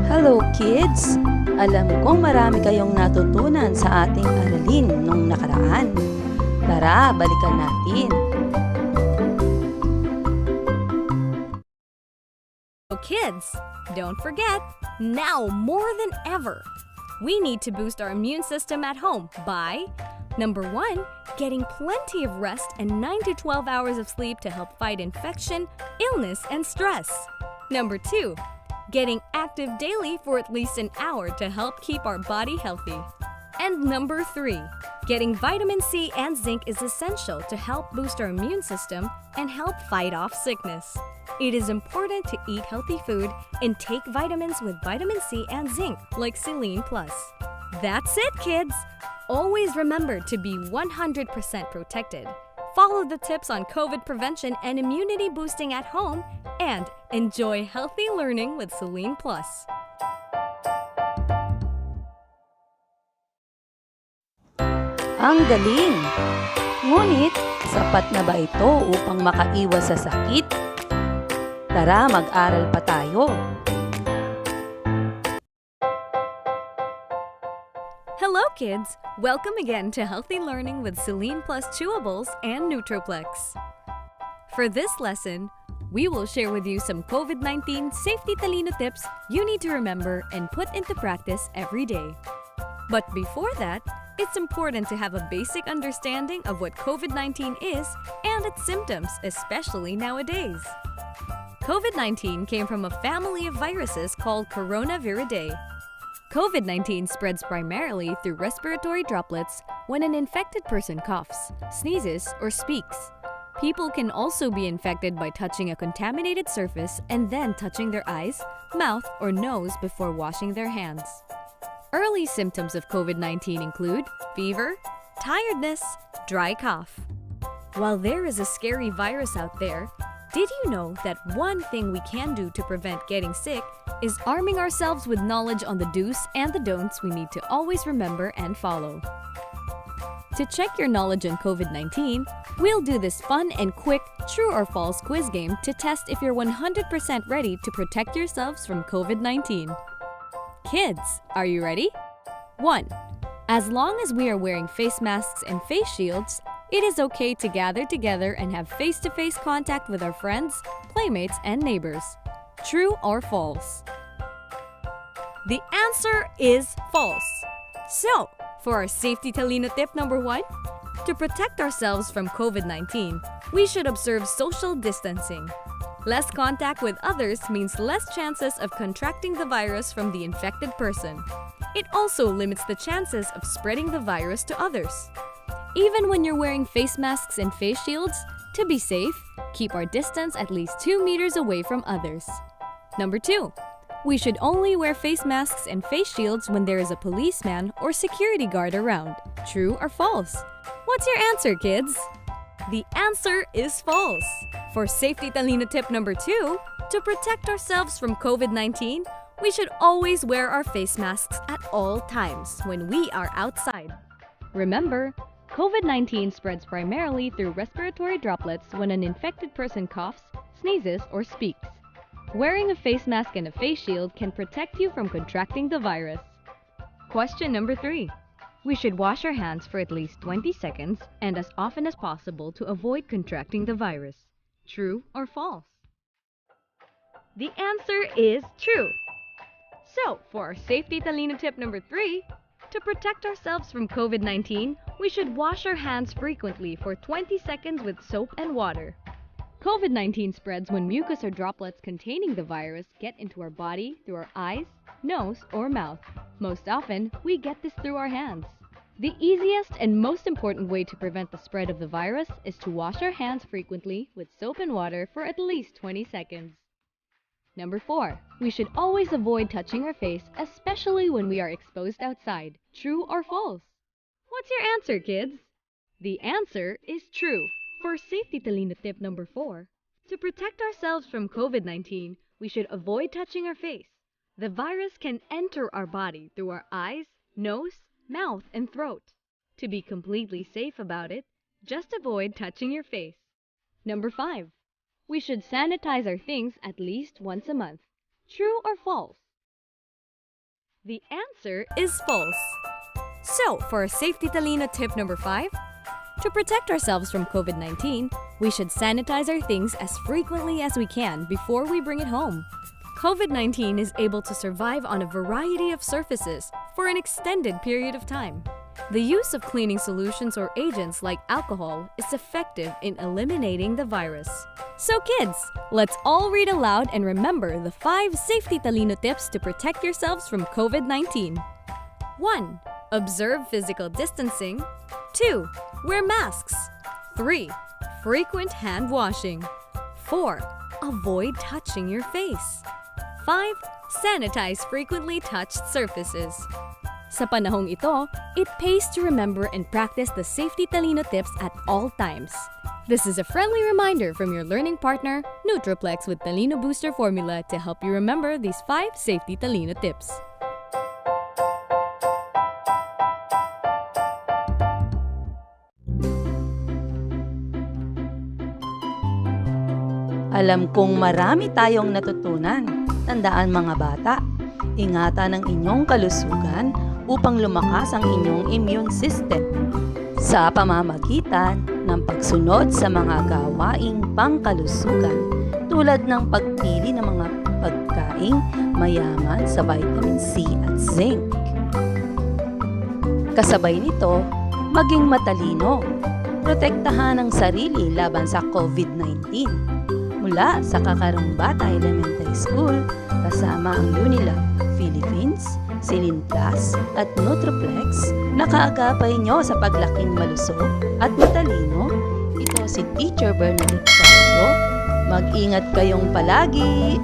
Hello kids! Alam kong marami kayong natutunan sa ating aralin nung nakaraan. Tara, balikan natin. So kids, don't forget, now more than ever, we need to boost our immune system at home by number 1, getting plenty of rest and 9 to 12 hours of sleep to help fight infection, illness, and stress. Number 2, getting active daily for at least an hour to help keep our body healthy. And number 3, getting vitamin C and zinc is essential to help boost our immune system and help fight off sickness. It is important to eat healthy food and take vitamins with vitamin C and zinc like Selene Plus. That's it, kids! Always remember to be 100% protected. Follow the tips on COVID prevention and immunity boosting at home and enjoy healthy learning with Selene Plus. Ang galing! Ngunit, sapat na ba ito upang makaiwas sa sakit? Tara, mag-aral pa tayo. Hello kids! Welcome again to Healthy Learning with Selene Plus Chewables and Nutroplex. For this lesson, we will share with you some COVID-19 safety talino tips you need to remember and put into practice every day. But before that, it's important to have a basic understanding of what COVID-19 is and its symptoms, especially nowadays. COVID-19 came from a family of viruses called Coronaviridae. COVID-19 spreads primarily through respiratory droplets when an infected person coughs, sneezes, or speaks. People can also be infected by touching a contaminated surface and then touching their eyes, mouth, or nose before washing their hands. Early symptoms of COVID-19 include fever, tiredness, dry cough. While there is a scary virus out there, did you know that one thing we can do to prevent getting sick is arming ourselves with knowledge on the do's and the don'ts we need to always remember and follow? To check your knowledge on COVID-19, we'll do this fun and quick true or false quiz game to test if you're 100% ready to protect yourselves from COVID-19. Kids, are you ready? 1. As long as we are wearing face masks and face shields, it is okay to gather together and have face-to-face contact with our friends, playmates, and neighbors. True or false? The answer is false. So, for our safety talino tip number 1, to protect ourselves from COVID-19, we should observe social distancing. Less contact with others means less chances of contracting the virus from the infected person. It also limits the chances of spreading the virus to others. Even when you're wearing face masks and face shields, to be safe, keep our distance at least 2 meters away from others. Number 2, we should only wear face masks and face shields when there is a policeman or security guard around. True or false? What's your answer, kids? The answer is false. For safety talino tip number 2, to protect ourselves from COVID-19, we should always wear our face masks at all times when we are outside. Remember, COVID-19 spreads primarily through respiratory droplets when an infected person coughs, sneezes, or speaks. Wearing a face mask and a face shield can protect you from contracting the virus. Question number 3. We should wash our hands for at least 20 seconds and as often as possible to avoid contracting the virus. True or false? The answer is true. So, for our safety talino tip number 3, to protect ourselves from COVID-19, we should wash our hands frequently for 20 seconds with soap and water. COVID-19 spreads when mucus or droplets containing the virus get into our body through our eyes, nose, or mouth. Most often, we get this through our hands. The easiest and most important way to prevent the spread of the virus is to wash our hands frequently with soap and water for at least 20 seconds. Number 4, we should always avoid touching our face, especially when we are exposed outside. True or false? What's your answer, kids? The answer is true. For safety talino tip number 4, to protect ourselves from COVID-19, we should avoid touching our face. The virus can enter our body through our eyes, nose, mouth, and throat. To be completely safe about it, just avoid touching your face. Number 5, we should sanitize our things at least once a month. True or false? The answer is false. So, for safety talino tip number 5, to protect ourselves from COVID-19, we should sanitize our things as frequently as we can before we bring it home. COVID-19 is able to survive on a variety of surfaces for an extended period of time. The use of cleaning solutions or agents like alcohol is effective in eliminating the virus. So kids, let's all read aloud and remember the 5 safety talino tips to protect yourselves from COVID-19. 1. Observe physical distancing. 2. Wear masks. 3. Frequent hand washing. 4. Avoid touching your face. 5. Sanitize frequently touched surfaces. Sa panahong ito, it pays to remember and practice the safety talino tips at all times. This is a friendly reminder from your learning partner, Nutroplex with Talino Booster Formula to help you remember these 5 safety talino tips. Alam kong marami tayong natutunan. Tandaan mga bata, ingatan ang inyong kalusugan upang lumakas ang inyong immune system sa pamamagitan ng pagsunod sa mga gawaing pangkalusugan tulad ng pagpili ng mga pagkaing mayaman sa vitamin C at zinc. Kasabay nito, maging matalino. Protektahan ang sarili laban sa COVID-19. Mula sa Kakarambata Elementary School, kasama ang UNILAB Philippines, CBES Plus at Nutroplex, nakaagapay nyo sa paglaking malusog at matalino. Ito si Teacher Bernadette Carlo. Mag-ingat kayong palagi!